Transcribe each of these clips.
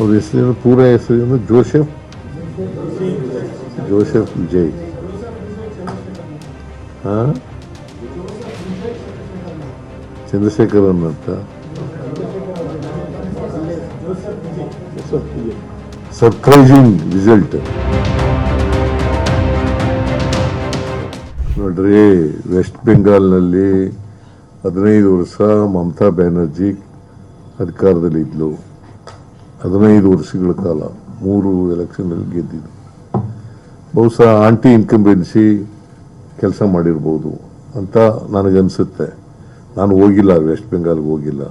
ಅವ್ರ ಹೆಸರು ಪೂರ ಹೆಸರು ಜೋಸೆಫ್ ವಿಜಯ್. ಚಂದ್ರಶೇಖರನ್ ಅಂತ. ಸರ್ಪ್ರೈಸಿಂಗ್ ರಿಸಲ್ಟ್ ನೋಡ್ರಿ. ವೆಸ್ಟ್ ಬೆಂಗಾಲ್ನಲ್ಲಿ 15 ವರ್ಷ ಮಮತಾ ಬ್ಯಾನರ್ಜಿ ಅಧಿಕಾರದಲ್ಲಿ ಇದ್ಲು. 15 ವರ್ಷಗಳ ಕಾಲ 3 ಎಲೆಕ್ಷನ್ನಲ್ಲಿ ಗೆದ್ದಿದ್ದು. ಬಹುಶಃ ಆಂಟಿ ಇನ್ಕಂಬೆನ್ಸಿ ಕೆಲಸ ಮಾಡಿರ್ಬೋದು ಅಂತ ನನಗನ್ಸುತ್ತೆ. ನಾನು ಹೋಗಿಲ್ಲ, ವೆಸ್ಟ್ ಬೆಂಗಾಲ್ಗೆ ಹೋಗಿಲ್ಲ.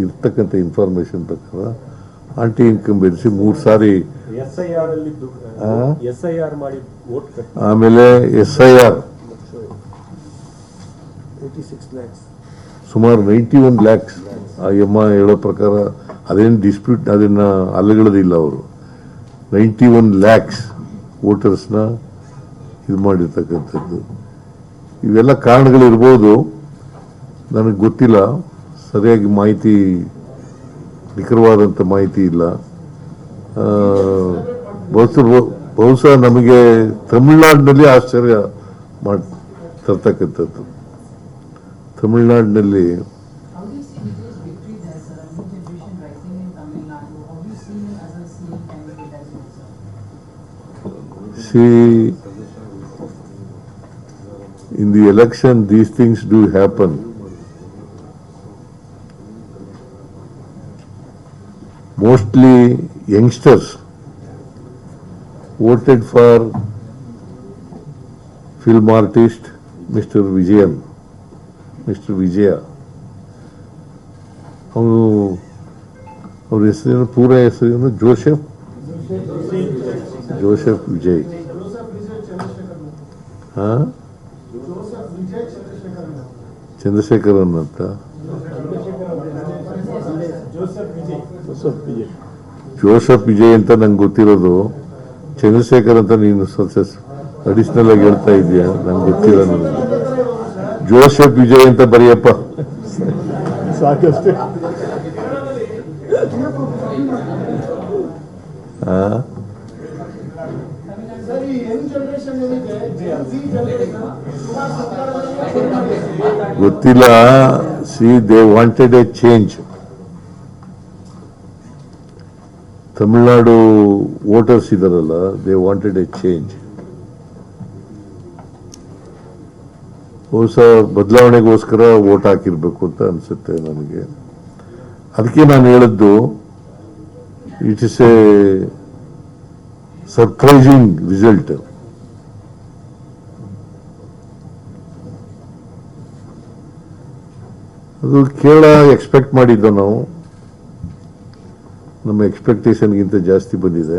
ಇರ್ತಕ್ಕಂಥ ಇನ್ಫಾರ್ಮೇಶನ್ ಪ್ರಕಾರ ಆಂಟಿ ಇನ್ಕಂಬೆನ್ಸಿ 3 ಸಾರಿ ಆಮೇಲೆ SIR ಸುಮಾರು 91 lakhs. ಆ ಎಮ್ಮ ಹೇಳೋ ಪ್ರಕಾರ ಅದೇನು ಡಿಸ್ಪ್ಯೂಟ್, ಅದನ್ನ ಅಲ್ಲಗಳದಿಲ್ಲ. ಅವರು 91 lakhs ವೋಟರ್ಸ್ನ ಇದು ಮಾಡಿರ್ತಕ್ಕಂಥದ್ದು. ಇವೆಲ್ಲ ಕಾರಣಗಳಿರ್ಬೋದು, ನನಗೆ ಗೊತ್ತಿಲ್ಲ. ಸರಿಯಾಗಿ ಮಾಹಿತಿ, ನಿಖರವಾದಂಥ ಮಾಹಿತಿ ಇಲ್ಲ. ಬಹುಶಃ ನಮಗೆ ತಮಿಳುನಾಡಿನಲ್ಲಿ ಆಶ್ಚರ್ಯ ತರ್ತಕ್ಕಂಥದ್ದು. ತಮಿಳುನಾಡಿನಲ್ಲಿ in the election these things do happen. Mostly youngsters voted for film artist Mr. Vijaya. ಅವ್ರ ಹೆಸರು ಪೂರ ಹೆಸರು ಜೋಸೆಫ್ ವಿಜಯ್. ಚಂದ್ರಶೇಖರನ್ ಅಂತ. ಜೋಸೆಫ್ ವಿಜಯ್ ಅಂತ ನಂಗೆ ಗೊತ್ತಿರೋದು. ಚಂದ್ರಶೇಖರ್ ಅಂತ ನೀನು ಸ್ವಲ್ಪ ಅಡಿಷನಲ್ ಆಗಿ ಹೇಳ್ತಾ ಇದೀಯ, ನಂಗೆ ಗೊತ್ತಿಲ್ಲ. ನನಗೆ ಜೋಸೆಫ್ ವಿಜಯ್ ಅಂತ ಬರೆಯಪ್ಪ ಸಾಕಷ್ಟೇ. ಗೊತ್ತಿಲ್ಲ. They wanted A change. Tamil Nadu voters ಇದಾರಲ್ಲ, ದೇ ವಾಂಟೆಡ್ ಎ ಚೇಂಜ್. ಬಹುಶಃ ಬದಲಾವಣೆಗೋಸ್ಕರ ವೋಟ್ ಹಾಕಿರ್ಬೇಕು ಅಂತ ಅನ್ಸುತ್ತೆ ನನಗೆ. ಅದಕ್ಕೆ ನಾನು ಹೇಳಿದ್ದು, it is A surprising result. ಅದು ಕೇರಳ ಎಕ್ಸ್ಪೆಕ್ಟ್ ಮಾಡಿದ್ದು ನಾವು. ನಮ್ಮ ಎಕ್ಸ್ಪೆಕ್ಟೇಷನ್ಗಿಂತ ಜಾಸ್ತಿ ಬಂದಿದೆ.